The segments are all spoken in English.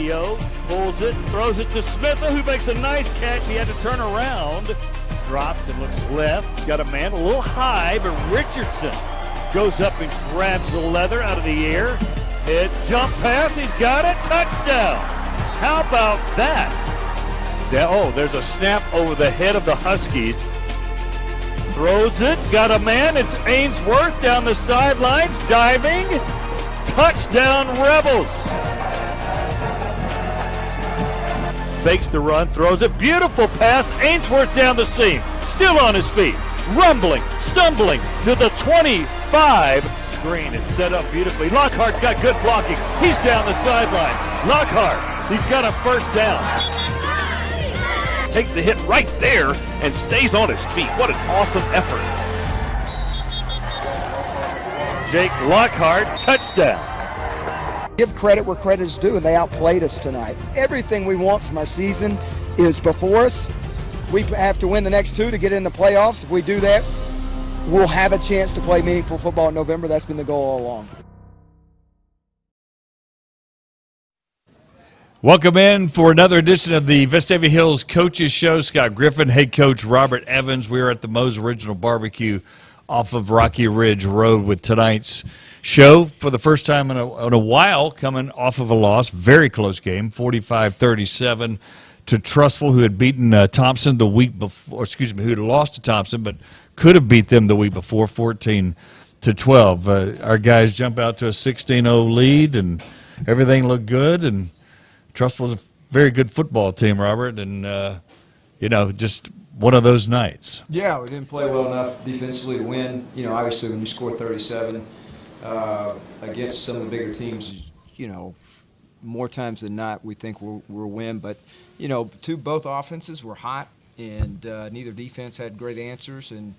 Theo pulls it, throws it to Smitha, who makes a nice catch. He had to turn around. Drops and looks left. He's got a man a little high, but Richardson goes up and grabs the leather out of the air. Hit, jump pass, he's got it, touchdown. How about that? There's a snap over the head of the Huskies. Throws it, got a man, it's Ainsworth down the sidelines, diving. Touchdown, Rebels. Fakes the run, throws it, beautiful pass, Ainsworth down the seam, still on his feet, rumbling, stumbling to the 25. Screen is set up beautifully. Lockhart's got good blocking. He's down the sideline. Lockhart, he's got a first down. Takes the hit right there and stays on his feet. What an awesome effort. Jake Lockhart, touchdown. Give credit where credit is due, and they outplayed us tonight. Everything we want from our season is before us. We have to win the next two to get in the playoffs. If we do that, we'll have a chance to play meaningful football in November. That's been the goal all along. Welcome in for another edition of the Vestavia Hills Coaches Show. Scott Griffin, head coach Robert Evans. We are at the Moe's Original Barbecue off of Rocky Ridge Road with tonight's show for the first time in a while, coming off of a loss. Very close game, 45-37 to Trussville, who had beaten Thompson the week before, who had lost to Thompson, but could have beat them the week before, 14-12. Our guys jump out to a 16-0 lead, and everything looked good, and Trussville's a very good football team, Robert, and, just one of those nights. Yeah, we didn't play well enough defensively to win. Obviously when you score 37 against some of the bigger teams, more times than not we think we'll win. But, both offenses were hot, and neither defense had great answers, and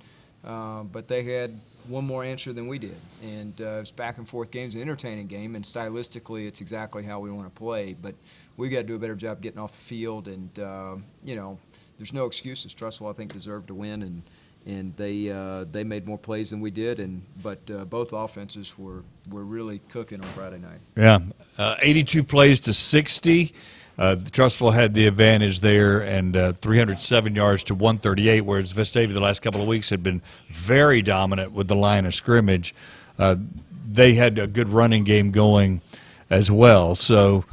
but they had one more answer than we did. And it was back and forth games, an entertaining game, and stylistically it's exactly how we want to play. But we've got to do a better job getting off the field, and, there's no excuses. Trussville, I think, deserved to win, and they made more plays than we did. But both offenses were really cooking on Friday night. Yeah, 82 plays to 60. Trussville had the advantage there, and 307 yards to 138, whereas Vestavia the last couple of weeks had been very dominant with the line of scrimmage. They had a good running game going as well. So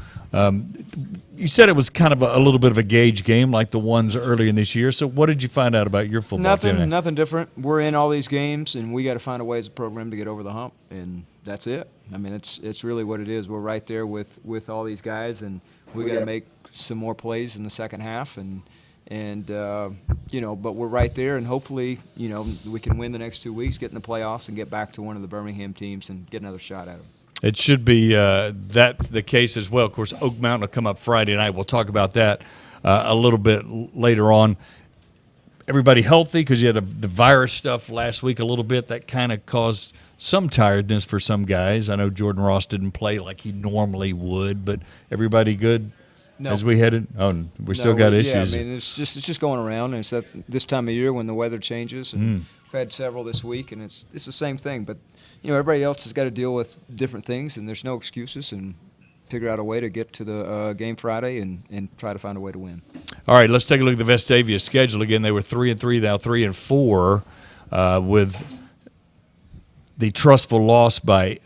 you said it was kind of a little bit of a gauge game like the ones earlier in this year. So what did you find out about your football team? Nothing different. We're in all these games, and we got to find a way as a program to get over the hump, and that's it. I mean, it's really what it is. We're right there with all these guys, and we got to make some more plays in the second half, but we're right there, and hopefully, we can win the next 2 weeks, get in the playoffs, and get back to one of the Birmingham teams and get another shot at them. It should be that's the case as well. Of course, Oak Mountain will come up Friday night. We'll talk about that a little bit later on. Everybody healthy because you had the virus stuff last week a little bit. That kind of caused some tiredness for some guys. I know Jordan Ross didn't play like he normally would, but everybody good as we headed? Oh, we still got issues. Yeah, I mean, it's just going around, and it's at this time of year when the weather changes. And we've had several this week, and it's the same thing. But, everybody else has got to deal with different things, and there's no excuses, and figure out a way to get to the game Friday and try to find a way to win. All right, let's take a look at the Vestavia schedule again. They were 3-3, now 3-4, with the Trussville loss by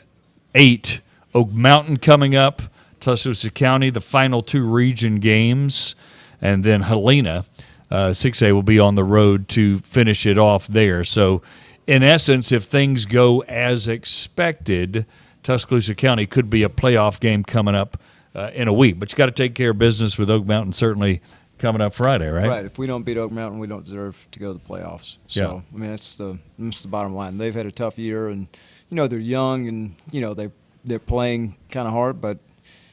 8. Oak Mountain coming up, Tuscaloosa County, the final 2 region games, and then Helena, 6A, will be on the road to finish it off there. So, in essence, if things go as expected, Tuscaloosa County could be a playoff game coming up in a week. But you got to take care of business with Oak Mountain certainly coming up Friday, right? Right. If we don't beat Oak Mountain, we don't deserve to go to the playoffs. So, yeah. I mean, that's the bottom line. They've had a tough year, and, they're young, and, they're playing kind of hard. But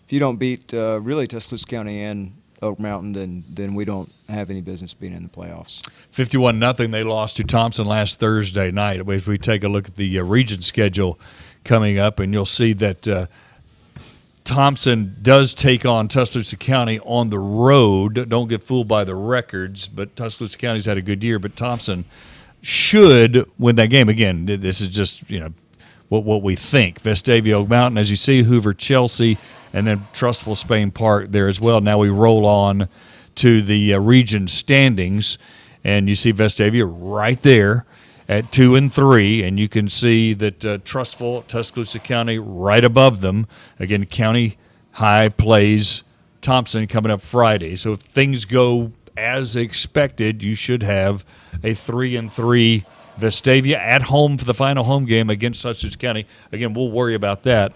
if you don't beat really Tuscaloosa County and Oak Mountain, then we don't have any business being in the playoffs. 51-0, they lost to Thompson last Thursday night. If we take a look at the region schedule coming up, and you'll see that Thompson does take on Tuscaloosa County on the road. Don't get fooled by the records, but Tuscaloosa County's had a good year, but Thompson should win that game. Again, this is just, what we think. Vestavia, Oak Mountain, as you see, Hoover, Chelsea, and then Trustful Spain Park there as well. Now we roll on to the region standings, and you see Vestavia right there at 2 and 3, and you can see that Trustful, Tuscaloosa County, right above them. Again, County High plays Thompson coming up Friday. So if things go as expected, you should have a 3 and 3 Vestavia at home for the final home game against Tuscaloosa County. Again, we'll worry about that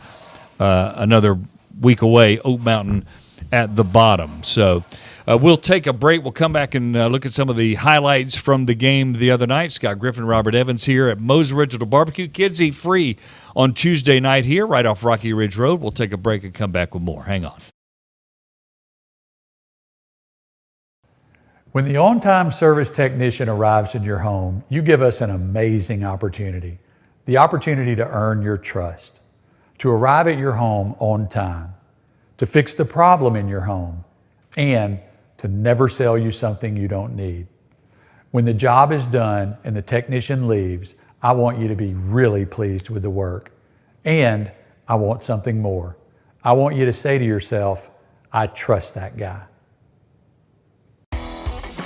another week away. Oak Mountain at the bottom. So we'll take a break. We'll come back and look at some of the highlights from the game the other night. Scott Griffin, Robert Evans here at Moe's Original Barbecue. Kids eat free on Tuesday night here right off Rocky Ridge Road. We'll take a break and come back with more. Hang on. When the on-time service technician arrives in your home, you give us an amazing opportunity. The opportunity to earn your trust, to arrive at your home on time, to fix the problem in your home, and to never sell you something you don't need. When the job is done and the technician leaves, I want you to be really pleased with the work. And I want something more. I want you to say to yourself, I trust that guy.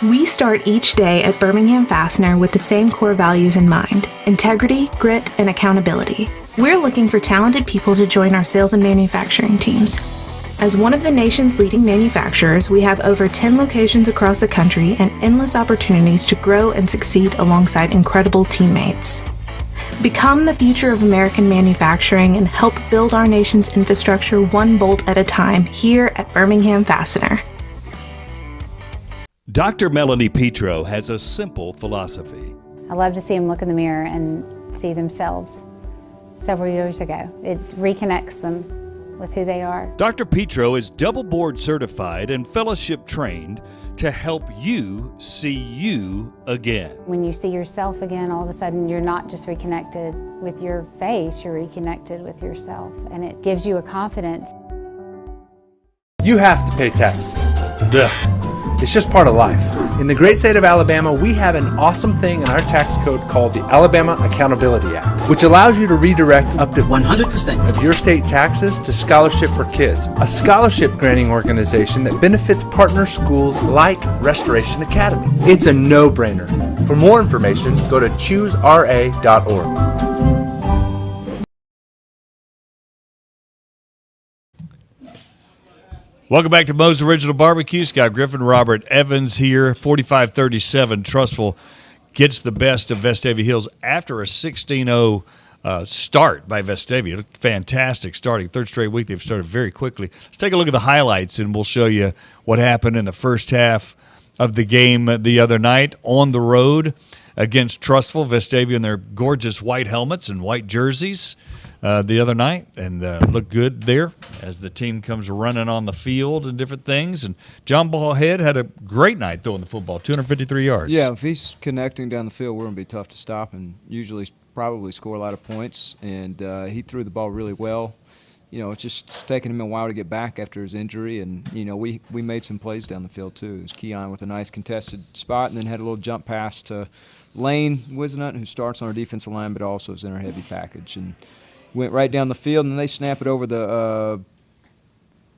We start each day at Birmingham Fastener with the same core values in mind: integrity, grit, and accountability. We're looking for talented people to join our sales and manufacturing teams. As one of the nation's leading manufacturers, we have over 10 locations across the country and endless opportunities to grow and succeed alongside incredible teammates. Become the future of American manufacturing and help build our nation's infrastructure one bolt at a time here at Birmingham Fastener. Dr. Melanie Petro has a simple philosophy. I love to see them look in the mirror and see themselves several years ago. It reconnects them with who they are. Dr. Petro is double board certified and fellowship trained to help you see you again. When you see yourself again, all of a sudden you're not just reconnected with your face, you're reconnected with yourself, and it gives you a confidence. You have to pay taxes. Ugh. It's just part of life. In the great state of Alabama, we have an awesome thing in our tax code called the Alabama Accountability Act, which allows you to redirect up to 100% of your state taxes to Scholarship for Kids, a scholarship granting organization that benefits partner schools like Restoration Academy. It's a no-brainer. For more information, go to choosera.org. Welcome back to Moe's Original Barbecue. Scott Griffin, Robert Evans here. 45-37. Trustful gets the best of Vestavia Hills after a 16-0 start by Vestavia. Fantastic starting. Third straight week they've started very quickly. Let's take a look at the highlights, and we'll show you what happened in the first half of the game the other night on the road against Trustful. Vestavia in their gorgeous white helmets and white jerseys the other night, and looked good there as the team comes running on the field and different things. And John Ballhead had a great night throwing the football, 253 yards. Yeah, if he's connecting down the field, we're going to be tough to stop and usually probably score a lot of points. And he threw the ball really well. You know, it's just taking him a while to get back after his injury. And, you know, we made some plays down the field, too. It was Keon with a nice contested spot and then had a little jump pass to Lane Wisnut, who starts on our defensive line but also is in our heavy package. And went right down the field, and then they snap it over the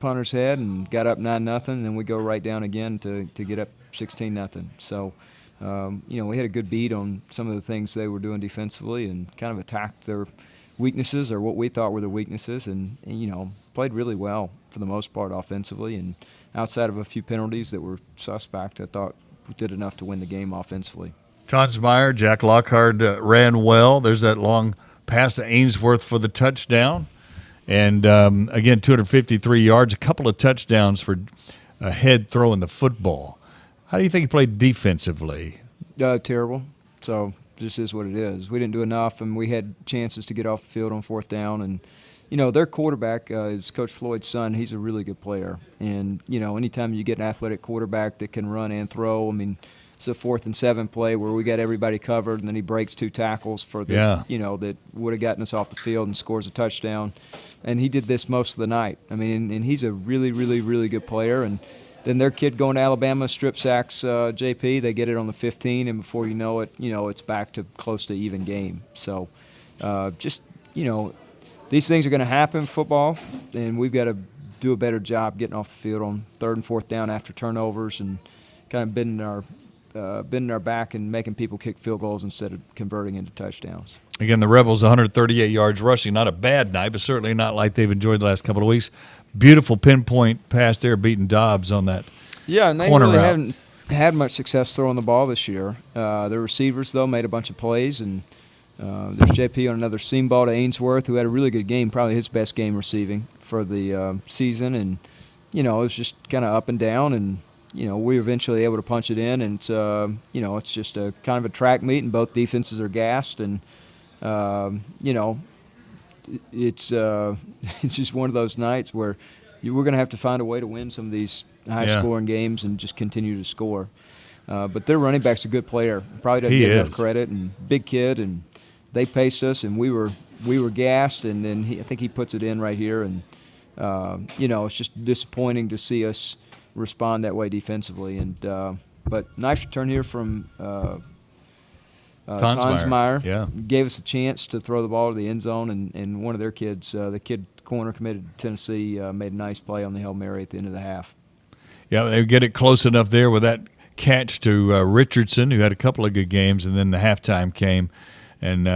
punter's head and got up 9-0, and then we go right down again to get up 16-0. So, you know, we had a good beat on some of the things they were doing defensively and kind of attacked their weaknesses, or what we thought were the weaknesses, and you know, played really well for the most part offensively. And outside of a few penalties that were suspect, I thought we did enough to win the game offensively. Tonsmeyer, Jack Lockhart ran well. There's that long pass to Ainsworth for the touchdown. And, again, 253 yards, a couple of touchdowns for Head throwing the football. How do you think he played defensively? Terrible. So this is what it is. We didn't do enough, and we had chances to get off the field on fourth down. And, you know, their quarterback is Coach Floyd's son. He's a really good player. And, you know, anytime you get an athletic quarterback that can run and throw, I mean, it's a 4th and 7 play where we got everybody covered, and then he breaks 2 tackles for the, you know, that would have gotten us off the field and scores a touchdown. And he did this most of the night. I mean, and he's a really, really, really good player. And then their kid going to Alabama strip sacks JP. They get it on the 15, and before you know it, it's back to close to even game. So just, these things are going to happen in football, and we've got to do a better job getting off the field on 3rd and 4th down after turnovers, and kind of bending our back and making people kick field goals instead of converting into touchdowns. Again, the Rebels 138 yards rushing. Not a bad night, but certainly not like they've enjoyed the last couple of weeks. Beautiful pinpoint pass there, beating Dobbs on that and they corner really route. haven't had much success throwing the ball this year. The receivers, though, made a bunch of plays, and there's JP on another seam ball to Ainsworth, who had a really good game, probably his best game receiving for the season. And, it was just kind of up and down, and, we were eventually able to punch it in. And, it's just a kind of a track meet, and both defenses are gassed. And, it's just one of those nights where we're going to have to find a way to win some of these high-scoring games and just continue to score. But their running back's a good player. Probably doesn't get enough credit, and big kid, and they paced us, and we were gassed, and then I think he puts it in right here. And it's just disappointing to see us respond that way defensively. And but nice return here from Tonsmeyer. Yeah, gave us a chance to throw the ball to the end zone, and one of their kids, the kid corner committed to Tennessee, made a nice play on the Hail Mary at the end of the half. Yeah, they get it close enough there with that catch to Richardson, who had a couple of good games, and then the halftime came, and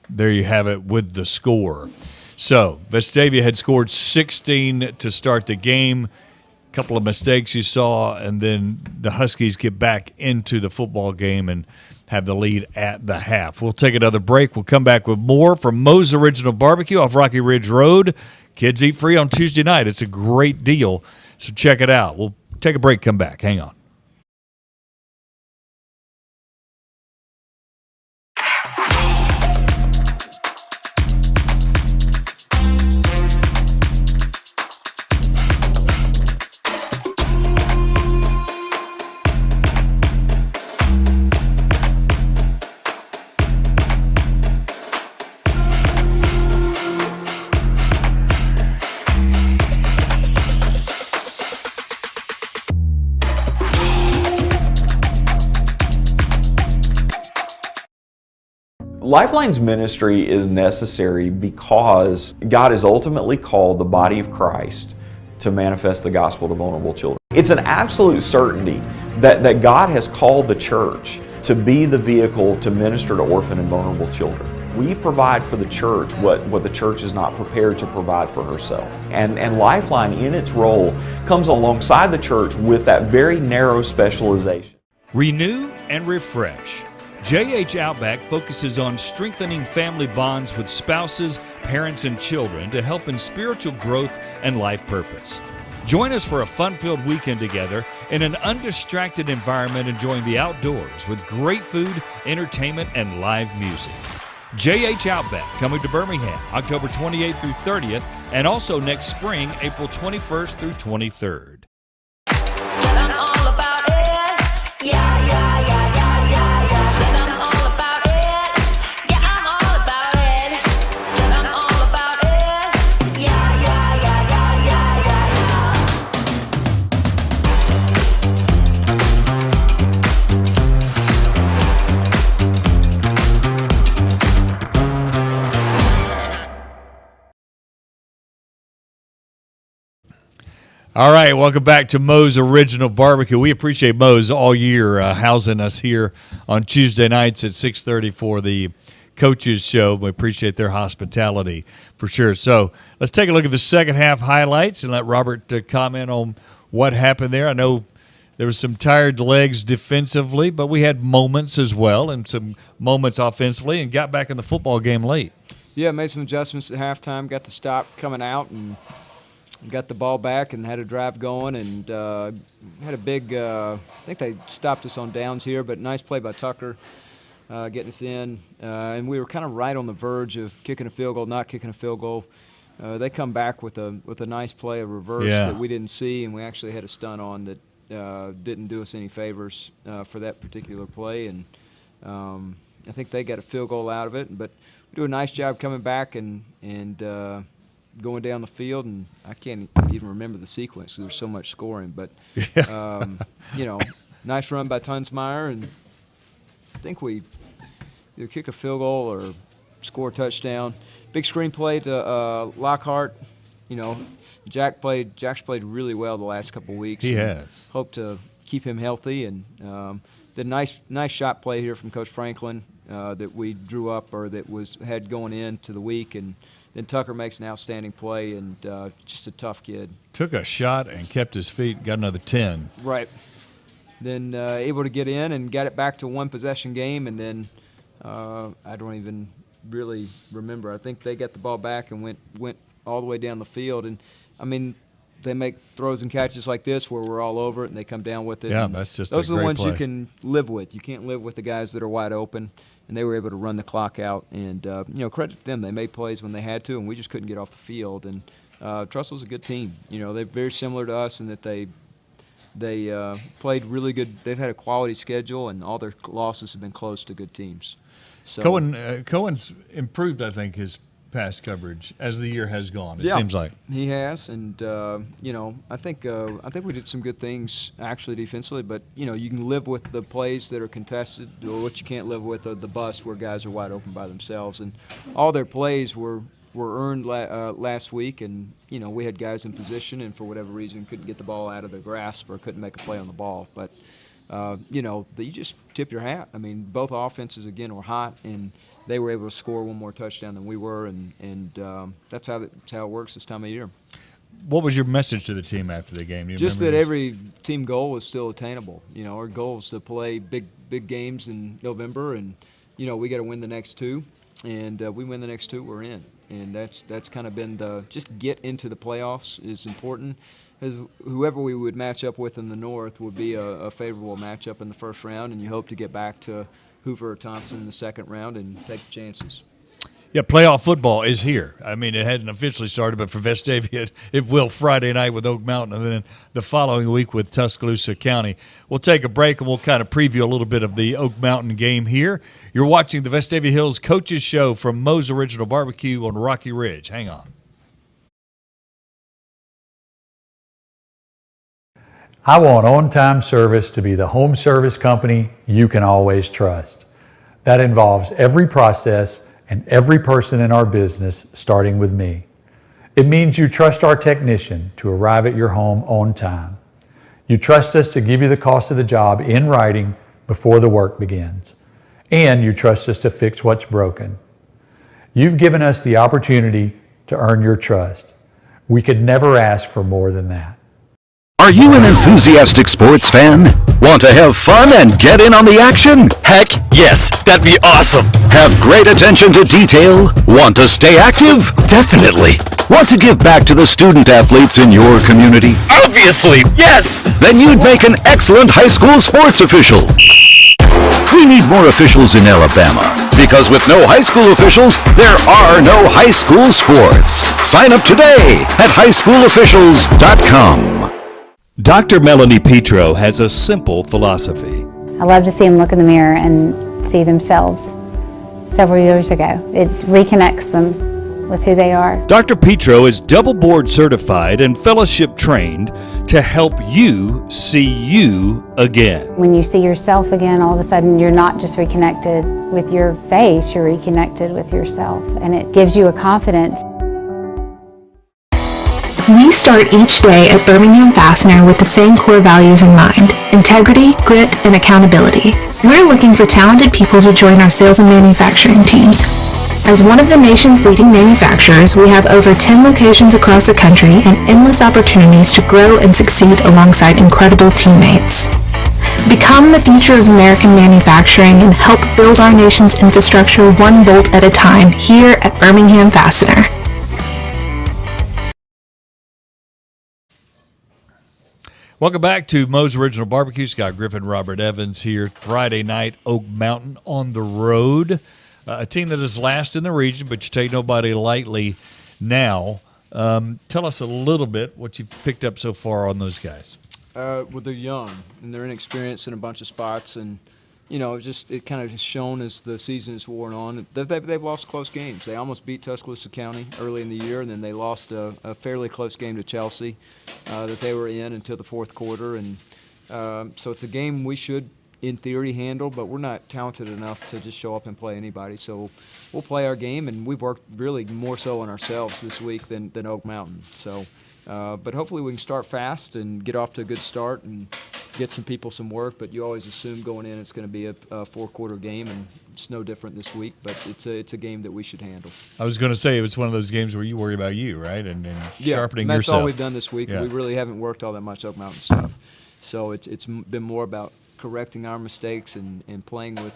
there you have it with the score. So Vestavia had scored 16 to start the game. A couple of mistakes you saw, and then the Huskies get back into the football game and have the lead at the half. We'll take another break. We'll come back with more from Moe's Original Barbecue off Rocky Ridge Road. Kids eat free on Tuesday night. It's a great deal, so check it out. We'll take a break, come back. Hang on. Lifeline's ministry is necessary because God has ultimately called the body of Christ to manifest the gospel to vulnerable children. It's an absolute certainty that God has called the church to be the vehicle to minister to orphan and vulnerable children. We provide for the church what the church is not prepared to provide for herself. And Lifeline, in its role, comes alongside the church with that very narrow specialization. Renew and refresh. JH Outback focuses on strengthening family bonds with spouses, parents, and children to help in spiritual growth and life purpose. Join us for a fun-filled weekend together in an undistracted environment, enjoying the outdoors with great food, entertainment, and live music. JH Outback, coming to Birmingham October 28th through 30th, and also next spring, April 21st through 23rd. Said I'm all about it. Yeah, yeah, yeah. Said I'm all about it. Yeah, I'm all about it. Said I'm all about it. Yeah, yeah, yeah, yeah, yeah, yeah, All right, welcome back to Moe's Original Barbecue. We appreciate Moe's all year housing us here on Tuesday nights at 6:30 for the Coaches Show. We appreciate their hospitality for sure. So let's take a look at the second half highlights and let Robert comment on what happened there. I know there was some tired legs defensively, but we had moments as well and some moments offensively and got back in the football game late. Yeah, made some adjustments at halftime, got the stop coming out, and got the ball back and had a drive going, and had a big I think they stopped us on downs here, but nice play by Tucker getting us in. And we were kind of right on the verge of kicking a field goal, not kicking a field goal. They come back with a nice play, a reverse that we didn't see, and we actually had a stunt on that didn't do us any favors for that particular play. And I think they got a field goal out of it. But we do a nice job coming back and going down the field, and I can't even remember the sequence. There's so much scoring, but nice run by Tonsmeyer, and I think we either kick a field goal or score a touchdown. Big screen play to Lockhart, You know, Jack's played really well the last couple of weeks. He has. Hope to keep him healthy, and the nice shot play here from Coach Franklin that we drew up, or that had going into the week, and then Tucker makes an outstanding play, and just a tough kid. Took a shot and kept his feet, got another 10. Right. Then able to get in and got it back to one possession game, and then I don't even really remember. I think they got the ball back and went all the way down the field, and I mean, they make throws and catches like this where we're all over it and they come down with it. Yeah, that's just those a are the great ones play. you can live with. You can't live with the guys that are wide open, and they were able to run the clock out. And credit to them, they made plays when they had to, and we just couldn't get off the field. And Trussell's a good team. They're very similar to us in that they played really good. They've had a quality schedule, and all their losses have been close to good teams. So Cohen's improved, I think, his pass coverage as the year has gone. It seems like he has, and I think we did some good things actually defensively. But you can live with the plays that are contested. Or what you can't live with are the busts where guys are wide open by themselves. And all their plays were earned last week, and we had guys in position, and for whatever reason couldn't get the ball out of their grasp or couldn't make a play on the ball. But you just tip your hat. I mean, both offenses again were hot, and they were able to score one more touchdown than we were, and that's how it works this time of year. What was your message to the team after the game? Just that every team goal is still attainable. Our goal is to play big games in November, and we got to win the next two, and we win the next two, we're in. And that's kind of been just get into the playoffs is important. As whoever we would match up with in the North would be a favorable matchup in the first round, and you hope to get back to Hoover or Thompson in the second round and take chances. Yeah, playoff football is here. I mean, it hadn't officially started, but for Vestavia, it will Friday night with Oak Mountain, and then the following week with Tuscaloosa County. We'll take a break, and we'll kind of preview a little bit of the Oak Mountain game here. You're watching the Vestavia Hills Coaches Show from Moe's Original Barbecue on Rocky Ridge. Hang on. I want on-time service to be the home service company you can always trust. That involves every process and every person in our business, starting with me. It means you trust our technician to arrive at your home on time. You trust us to give you the cost of the job in writing before the work begins. And you trust us to fix what's broken. You've given us the opportunity to earn your trust. We could never ask for more than that. Are you an enthusiastic sports fan? Want to have fun and get in on the action? Heck yes, that'd be awesome. Have great attention to detail? Want to stay active? Definitely. Want to give back to the student athletes in your community? Obviously, yes. Then you'd make an excellent high school sports official. We need more officials in Alabama, because with no high school officials, there are no high school sports. Sign up today at highschoolofficials.com. Dr. Melanie Petro has a simple philosophy. I love to see them look in the mirror and see themselves several years ago. It reconnects them with who they are. Dr. Petro is double board certified and fellowship trained to help you see you again. When you see yourself again, all of a sudden you're not just reconnected with your face, you're reconnected with yourself, and it gives you a confidence. We start each day at Birmingham Fastener with the same core values in mind: integrity, grit, and accountability. We're looking for talented people to join our sales and manufacturing teams. As one of the nation's leading manufacturers, we have over 10 locations across the country and endless opportunities to grow and succeed alongside incredible teammates. Become the future of American manufacturing and help build our nation's infrastructure one bolt at a time here at Birmingham Fastener. Welcome back to Moe's Original Barbecue. Scott Griffin, Robert Evans here. Friday night, Oak Mountain on the road. A team that is last in the region, but you take nobody lightly now. Tell us a little bit what you've picked up so far on those guys. Well, they're young, and they're inexperienced in a bunch of spots, and it kind of has shown as the season has worn on. They've lost close games. They almost beat Tuscaloosa County early in the year, and then they lost a fairly close game to Chelsea that they were in until the fourth quarter. And so it's a game we should in theory, handle, but we're not talented enough to just show up and play anybody. So we'll play our game, and we've worked really more so on ourselves this week than Oak Mountain. So, but hopefully we can start fast and get off to a good start and get some people some work. But you always assume going in it's going to be a 4-quarter game, and it's no different this week. But it's a game that we should handle. I was going to say it was one of those games where you worry about you, right, and sharpening and that's yourself. all we've done this week. Yeah. We really haven't worked all that much Oak Mountain stuff. So it's been more about correcting our mistakes and playing with,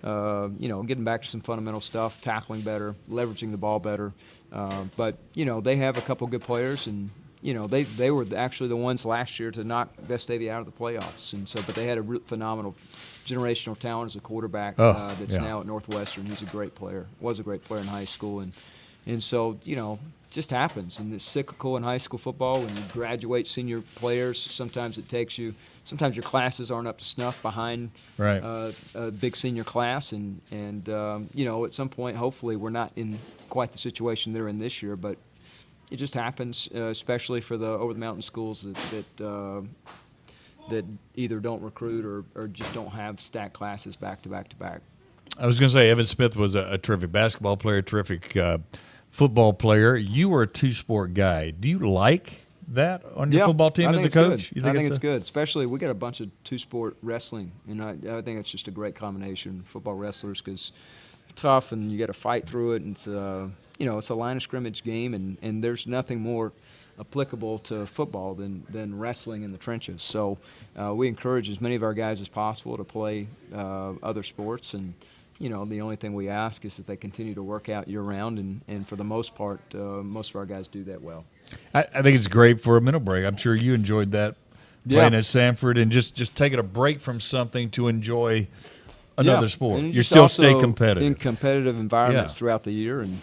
getting back to some fundamental stuff, tackling better, leveraging the ball better. But they have a couple good players, and they were actually the ones last year to knock Vestavia out of the playoffs. And so, but they had a phenomenal generational talent as a quarterback that's now at Northwestern. He's a great player. Was a great player in high school, and so just happens, and it's cyclical in high school football. When you graduate senior players, sometimes it takes you. Sometimes your classes aren't up to snuff behind a big senior class, and at some point, hopefully, we're not in quite the situation they're in this year. But it just happens, especially for the over the mountain schools that either don't recruit or just don't have stacked classes back to back to back. I was going to say Evan Smith was a terrific basketball player, terrific football player. You were a two-sport guy. Do you like that on your football team as a coach? I think it's good. Especially we got a bunch of two-sport wrestling, and I think it's just a great combination. Football wrestlers, because it's tough and you got to fight through it, and it's it's a line of scrimmage game, and there's nothing more applicable to football than wrestling in the trenches. So we encourage as many of our guys as possible to play other sports, and the only thing we ask is that they continue to work out year-round, and for the most part, most of our guys do that well. I think it's great for a mental break. I'm sure you enjoyed that playing at Sanford and just taking a break from something to enjoy another sport. And you still stay competitive. In competitive environments throughout the year, and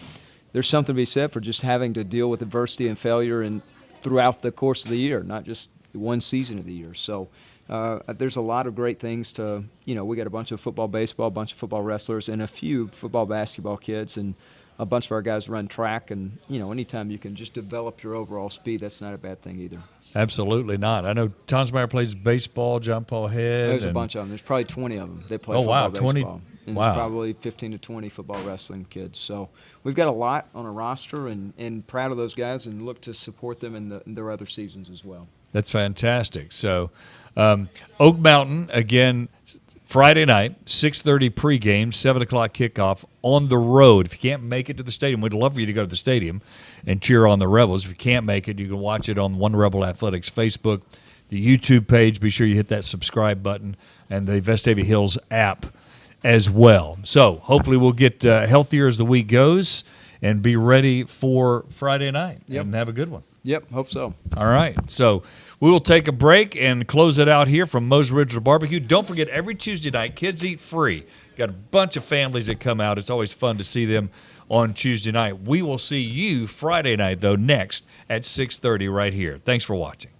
there's something to be said for just having to deal with adversity and failure throughout the course of the year, not just one season of the year. So there's a lot of great things to, we got a bunch of football, baseball, a bunch of football wrestlers, and a few football, basketball kids, and a bunch of our guys run track. And, anytime you can just develop your overall speed, that's not a bad thing either. Absolutely not. I know Tonsmeyer plays baseball, John Paul Head. There's a bunch of them. There's probably 20 of them. They play football, baseball. 20? And wow. There's probably 15 to 20 football wrestling kids. So we've got a lot on a roster, and proud of those guys, and look to support them in their other seasons as well. That's fantastic. So Oak Mountain, again, Friday night, 6:30 pregame, 7 o'clock kickoff on the road. If you can't make it to the stadium, we'd love for you to go to the stadium and cheer on the Rebels. If you can't make it, you can watch it on One Rebel Athletics Facebook, the YouTube page. Be sure you hit that subscribe button, and the Vestavia Hills app as well. So hopefully we'll get healthier as the week goes and be ready for Friday night and have a good one. Yep, hope so. All right. So we will take a break and close it out here from Moe's Original Barbecue. Don't forget, every Tuesday night, Kids Eat Free. Got a bunch of families that come out. It's always fun to see them on Tuesday night. We will see you Friday night, though, next at 6:30 right here. Thanks for watching.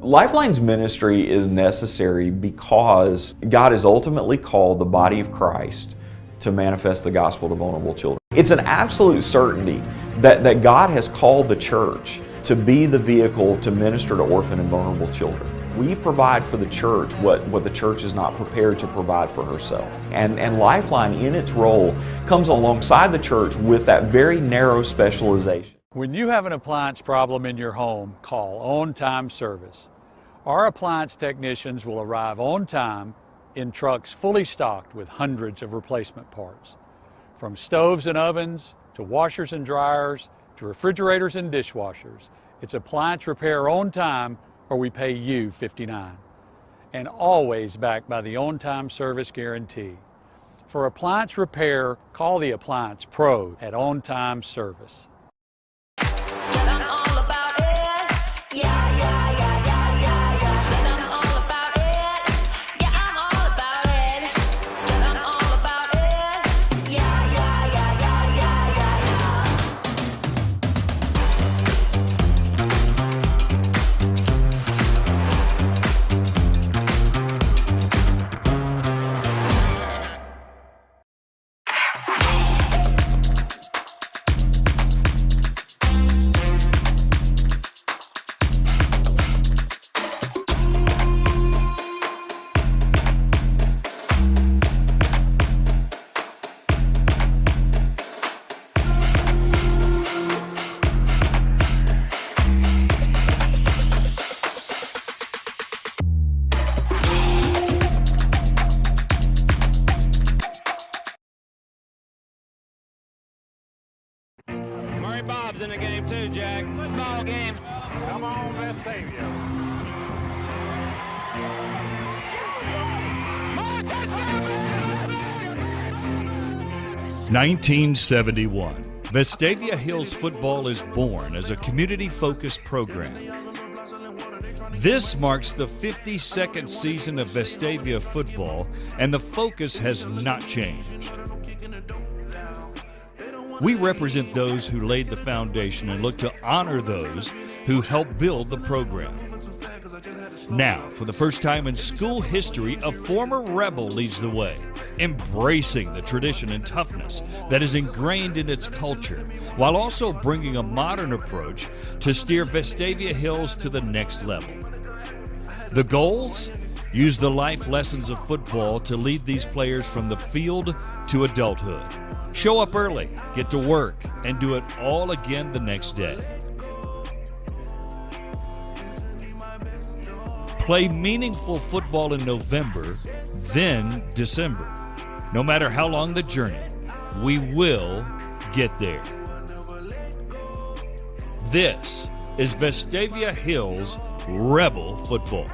Lifeline's ministry is necessary because God has ultimately called the body of Christ to manifest the gospel to vulnerable children. It's an absolute certainty that God has called the church to be the vehicle to minister to orphan and vulnerable children. We provide for the church what the church is not prepared to provide for herself. And Lifeline, in its role, comes alongside the church with that very narrow specialization. When you have an appliance problem in your home, call On Time Service. Our appliance technicians will arrive on time in trucks fully stocked with hundreds of replacement parts. From stoves and ovens, to washers and dryers, to refrigerators and dishwashers, it's appliance repair on time or we pay you $59. And always backed by the On-Time Service Guarantee. For appliance repair, call the Appliance Pro at On Time Service. Said I'm all about it. Yeah, yeah, yeah, yeah, yeah, yeah. Said I'm all about it. Yeah, I'm all about it. Said I'm all about it. Yeah, yeah, yeah, yeah, yeah, yeah, Larry Bob's in the game too, Jack. Football game. Come on, Vestavia. 1971. Vestavia Hills football is born as a community-focused program. This marks the 52nd season of Vestavia football, and the focus has not changed. We represent those who laid the foundation and look to honor those who helped build the program. Now, for the first time in school history, a former Rebel leads the way, embracing the tradition and toughness that is ingrained in its culture, while also bringing a modern approach to steer Vestavia Hills to the next level. The goals? Use the life lessons of football to lead these players from the field to adulthood. Show up early, get to work, and do it all again the next day. Play meaningful football in November, then December. No matter how long the journey, we will get there. This is Vestavia Hills Rebel football.